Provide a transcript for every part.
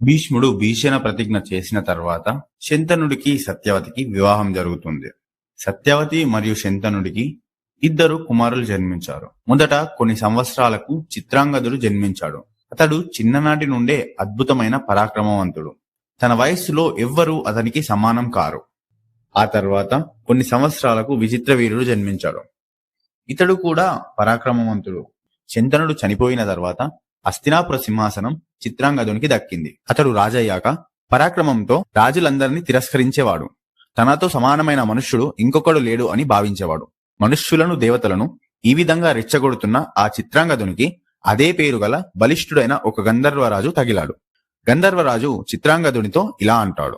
భీష్ముడు భీషణ ప్రతిజ్ఞ చేసిన తర్వాత శంతనుడికి సత్యవతికి వివాహం జరుగుతుంది. సత్యవతి మరియు శంతనుడికి ఇద్దరు కుమారులు జన్మించారు. మొదట కొన్ని సంవత్సరాలకు చిత్రాంగదుడు జన్మించాడు. అతడు చిన్ననాటి నుండే అద్భుతమైన పరాక్రమవంతుడు. తన వయస్సులో ఎవ్వరూ అతనికి సమానం కారు. ఆ తర్వాత కొన్ని సంవత్సరాలకు విచిత్రవీరుడు జన్మించాడు. ఇతడు కూడా పరాక్రమవంతుడు. శంతనుడు చనిపోయిన తర్వాత హస్తినాపుర సింహాసనం చిత్రాంగదునికి దక్కింది. అతడు రాజయ్యాక పరాక్రమంతో రాజులందరినీ తిరస్కరించేవాడు. తనతో సమానమైన మనుష్యుడు ఇంకొకడు లేడు అని భావించేవాడు. మనుష్యులను దేవతలను ఈ విధంగా రెచ్చగొడుతున్న ఆ చిత్రాంగదునికి అదే పేరు గల బలిష్ఠుడైన ఒక గంధర్వరాజు తగిలాడు. గంధర్వరాజు చిత్రాంగదునితో ఇలా అంటాడు: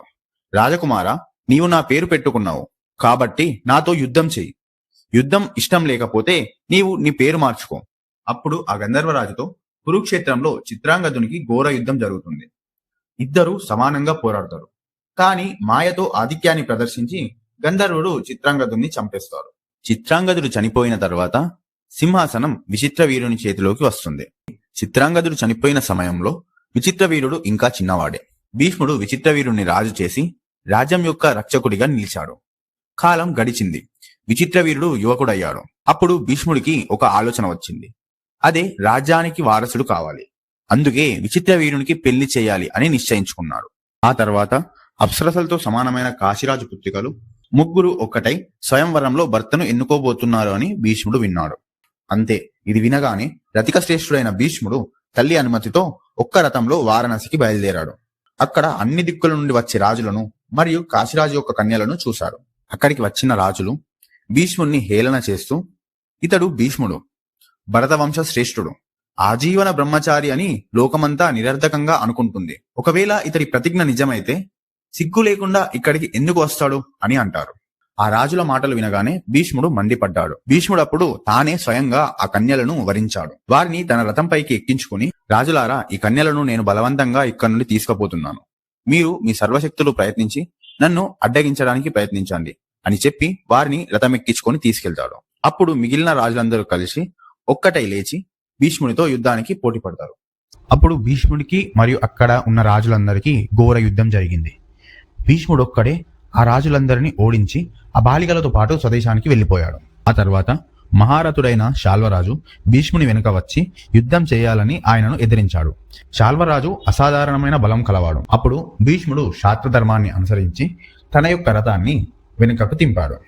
రాజకుమార, నీవు నా పేరు పెట్టుకున్నావు కాబట్టి నాతో యుద్ధం చెయ్యి. యుద్ధం ఇష్టం లేకపోతే నీవు నీ పేరు మార్చుకో. అప్పుడు ఆ గంధర్వరాజుతో కురుక్షేత్రంలో చిత్రాంగదునికి ఘోర యుద్ధం జరుగుతుంది. ఇద్దరు సమానంగా పోరాడతారు. కానీ మాయతో ఆధిక్యాన్ని ప్రదర్శించి గంధర్వుడు చిత్రాంగదుని చంపేస్తాడు. చిత్రాంగదుడు చనిపోయిన తర్వాత సింహాసనం విచిత్రవీరుని చేతిలోకి వస్తుంది. చిత్రాంగదుడు చనిపోయిన సమయంలో విచిత్రవీరుడు ఇంకా చిన్నవాడే. భీష్ముడు విచిత్రవీరుణ్ణి రాజు చేసి రాజ్యం యొక్క రక్షకుడిగా నిలిచాడు. కాలం గడిచింది. విచిత్రవీరుడు యువకుడయ్యాడు. అప్పుడు భీష్ముడికి ఒక ఆలోచన వచ్చింది. అదే రాజ్యానికి వారసుడు కావాలి. అందుకే విచిత్రవీరునికి పెళ్లి చేయాలి అని నిశ్చయించుకున్నాడు. ఆ తర్వాత అప్సరసలతో సమానమైన కాశీరాజు పుత్రికలు ముగ్గురు ఒక్కటై స్వయంవరంలో భర్తను ఎన్నుకోబోతున్నారు అని భీష్ముడు విన్నాడు. అంతే. ఇది వినగానే రతిక శ్రేష్ఠుడైన భీష్ముడు తల్లి అనుమతితో ఒక్క రథంలో వారణాసికి బయలుదేరాడు. అక్కడ అన్ని దిక్కుల నుండి వచ్చే రాజులను మరియు కాశీరాజు యొక్క కన్యలను చూశాడు. అక్కడికి వచ్చిన రాజులు భీష్ముడిని హేళన చేస్తూ, ఇతడు భీష్ముడు భరతవంశ శ్రేష్ఠుడు, ఆజీవన బ్రహ్మచారి అని లోకమంతా నిరర్ధకంగా అనుకుంటుంది. ఒకవేళ ఇతడి ప్రతిజ్ఞ నిజమైతే సిగ్గు లేకుండా ఇక్కడికి ఎందుకు వస్తాడు అని అంటారు. ఆ రాజుల మాటలు వినగానే భీష్ముడు మండిపడ్డాడు. భీష్ముడు అప్పుడు తానే స్వయంగా ఆ కన్యలను వరించాడు. వారిని తన రథంపైకి ఎక్కించుకుని, రాజులారా, ఈ కన్యలను నేను బలవంతంగా ఇక్కడి నుండి తీసుకుపోతున్నాను. మీరు మీ సర్వశక్తులు ప్రయత్నించి నన్ను అడ్డగించడానికి ప్రయత్నించండి అని చెప్పి వారిని రథం ఎక్కించుకొని తీసుకెళ్తాడు. అప్పుడు మిగిలిన రాజులందరూ కలిసి ఒక్కటై లేచి భీష్మునితో యుద్ధానికి పోటీ పడతారు. అప్పుడు భీష్ముడికి మరియు అక్కడ ఉన్న రాజులందరికీ ఘోర యుద్ధం జరిగింది. భీష్ముడు ఒక్కడే ఆ రాజులందరినీ ఓడించి ఆ బాలికలతో పాటు స్వదేశానికి వెళ్లిపోయాడు. ఆ తర్వాత మహారథుడైన శాల్వరాజు భీష్ముని వెనుక వచ్చి యుద్ధం చేయాలని ఆయనను ఎదిరించాడు. శాల్వరాజు అసాధారణమైన బలం కలవాడు. అప్పుడు భీష్ముడు శాస్త్రధర్మాన్ని అనుసరించి తన యొక్క రథాన్ని వెనుకకు తింపాడు.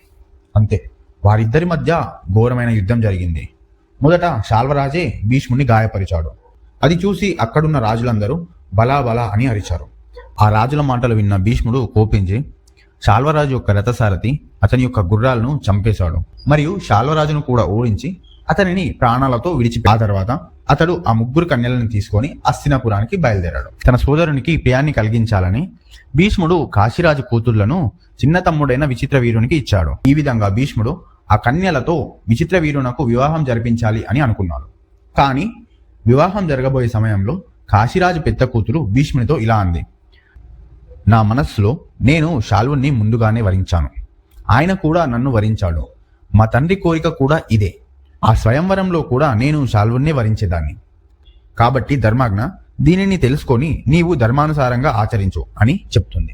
అంతే. వారిద్దరి మధ్య ఘోరమైన యుద్ధం జరిగింది. మొదట శాల్వరాజే భీష్ముని గాయపరిచాడు. అది చూసి అక్కడున్న రాజులందరూ బలా బలా అని అరిచారు. ఆ రాజుల మాటలు విన్న భీష్ముడు కోపించి శాల్వరాజు యొక్క రథసారథి అతని యొక్క గుర్రాలను చంపేశాడు మరియు శాల్వరాజును కూడా ఓడించి అతనిని ప్రాణాలతో ఆ తర్వాత అతడు ఆ ముగ్గురు కన్యలను తీసుకొని హస్తినాపురానికి బయలుదేరాడు. తన సోదరునికి ప్రియాన్ని కలిగించాలని భీష్ముడు కాశీరాజు కూతుళ్లను చిన్న తమ్ముడైన విచిత్రవీరునికి ఇచ్చాడు. ఈ విధంగా భీష్ముడు ఆ కన్యలతో విచిత్రవీరునకు వివాహం జరిపించాలి అని అనుకున్నాడు. కానీ వివాహం జరగబోయే సమయంలో కాశీరాజు పెద్ద కూతురు భీష్మునితో ఇలా అంది: నా మనస్సులో నేను శాల్వుణ్ణి ముందుగానే వరించాను. ఆయన కూడా నన్ను వరించాడు. మా తండ్రి కోరిక కూడా ఇదే. ఆ స్వయంవరంలో కూడా నేను శాల్వుణ్ణి వరించేదాన్ని. కాబట్టి ధర్మాజ్ఞ, దీనిని తెలుసుకొని నీవు ధర్మానుసారంగా ఆచరించు అని చెప్తుంది.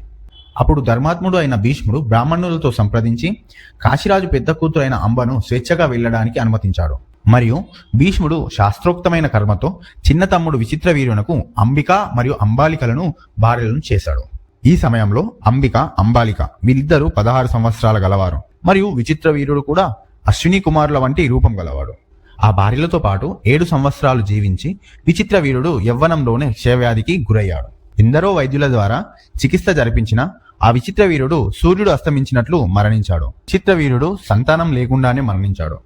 అప్పుడు ధర్మాత్ముడు అయిన భీష్ముడు బ్రాహ్మణులతో సంప్రదించి కాశీరాజు పెద్ద కూతురైన అంబను స్వేచ్ఛగా వెళ్లడానికి అనుమతించాడు. మరియు భీష్ముడు శాస్త్రోక్తమైన కర్మతో చిన్న తమ్ముడు విచిత్రవీరునకు అంబిక మరియు అంబాలికలను భార్యలను చేశాడు. ఈ సమయంలో అంబిక, అంబాలిక వీరిద్దరూ 16 సంవత్సరాల గలవారు మరియు విచిత్రవీరుడు కూడా అశ్విని కుమారుల వంటి రూపం గలవాడు. ఆ భార్యలతో పాటు 7 సంవత్సరాలు జీవించి విచిత్రవీరుడు యవ్వనంలోనే క్షయవ్యాధికి గురయ్యాడు. ఎందరో వైద్యుల ద్వారా చికిత్స జరిపించిన ఆ విచిత్రవీరుడు సూర్యుడు అస్తమించినట్లు మరణించాడు. విచిత్రవీరుడు సంతానం లేకుండానే మరణించాడు.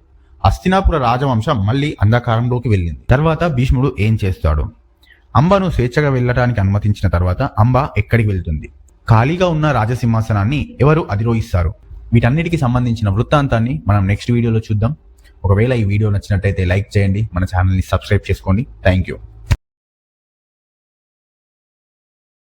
హస్తినాపుర రాజవంశం మళ్లీ అంధకారంలోకి వెళ్ళింది. తర్వాత భీష్ముడు ఏం చేస్తాడు? అంబను స్వేచ్ఛగా వెళ్ళటానికి అనుమతించిన తర్వాత అంబ ఎక్కడికి వెళ్తుంది? ఖాళీగా ఉన్న రాజసింహాసనాన్ని ఎవరు అధిరోహిస్తారు? వీటన్నిటికి సంబంధించిన వృత్తాంతాన్ని మనం నెక్స్ట్ వీడియోలో చూద్దాం. ఒకవేళ ఈ వీడియో నచ్చినట్టయితే లైక్ చేయండి, మన ఛానల్ని సబ్స్క్రైబ్ చేసుకోండి. Thank you.